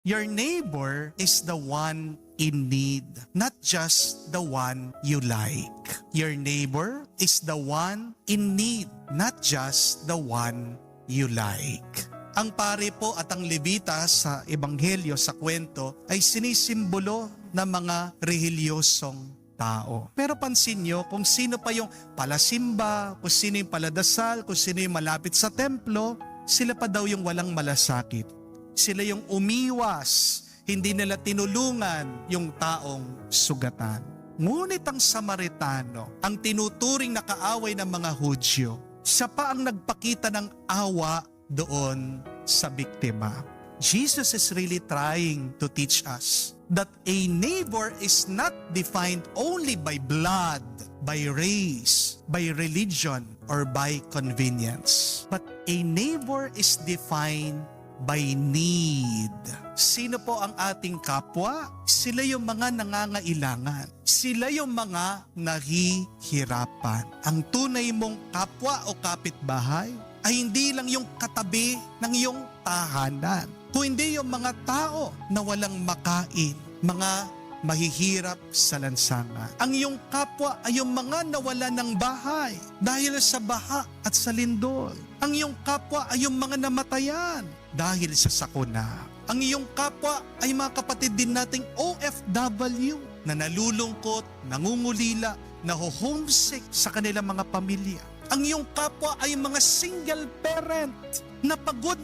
Your neighbor is the one in need, not just the one you like. Your neighbor is the one in need, not just the one you like. Ang pare po at ang levita sa ebanghelyo, sa kwento, ay sinisimbolo ng mga rehelyosong tao. Pero pansin nyo kung sino pa yung palasimba, kung sino yung paladasal, kung sino yung malapit sa templo, sila pa daw yung walang malasakit. Sila yung umiwas, hindi nila tinulungan yung taong sugatan. Ngunit ang Samaritano, ang tinuturing na kaaway ng mga Hudyo, siya pa ang nagpakita ng awa doon sa biktima. Jesus is really trying to teach us that a neighbor is not defined only by blood, by race, by religion, or by convenience. But a neighbor is defined by need. Sino po ang ating kapwa? Sila yung mga nangangailangan. Sila yung mga nahihirapan. Ang tunay mong kapwa o kapitbahay ay hindi lang yung katabi ng iyong tahanan, kundi yung mga tao na walang makain, mga mahihirap sa lansangan. Ang iyong kapwa ay yung mga nawala ng bahay dahil sa baha at sa lindol. Ang iyong kapwa ay yung mga namatayan dahil sa sakuna. Ang iyong kapwa ay mga kapatid din nating OFW na nalulungkot, nangungulila, naho-homesick sa kanilang mga pamilya. Ang iyong kapwa ay mga single parent na pagod,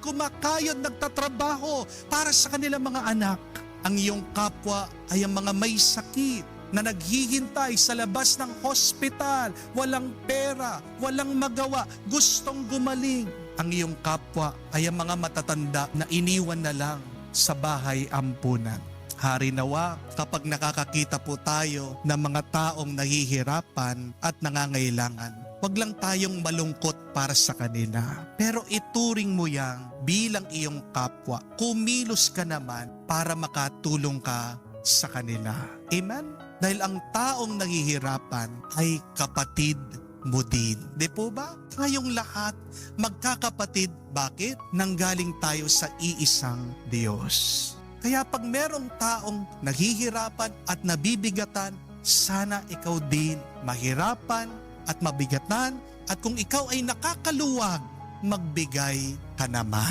kumakayod, nagtatrabaho para sa kanilang mga anak. Ang iyong kapwa ay ang mga may sakit na naghihintay sa labas ng hospital, walang pera, walang magawa, gustong gumaling. Ang iyong kapwa ay ang mga matatanda na iniwan na lang sa bahay ampunan. Hari nawa, kapag nakakakita po tayo ng mga taong nahihirapan at nangangailangan, wag lang tayong malungkot para sa kanila. Pero ituring mo yang bilang iyong kapwa. Kumilos ka naman para makatulong ka sa kanila. Amen? Dahil ang taong nahihirapan ay kapatid mo din. Di po ba? Tayong lahat magkakapatid. Bakit? Nanggaling tayo sa iisang Diyos. Kaya pag merong taong naghihirapan at nabibigatan, sana ikaw din mahirapan at mabigatan, at kung ikaw ay nakakaluwag, magbigay ka naman.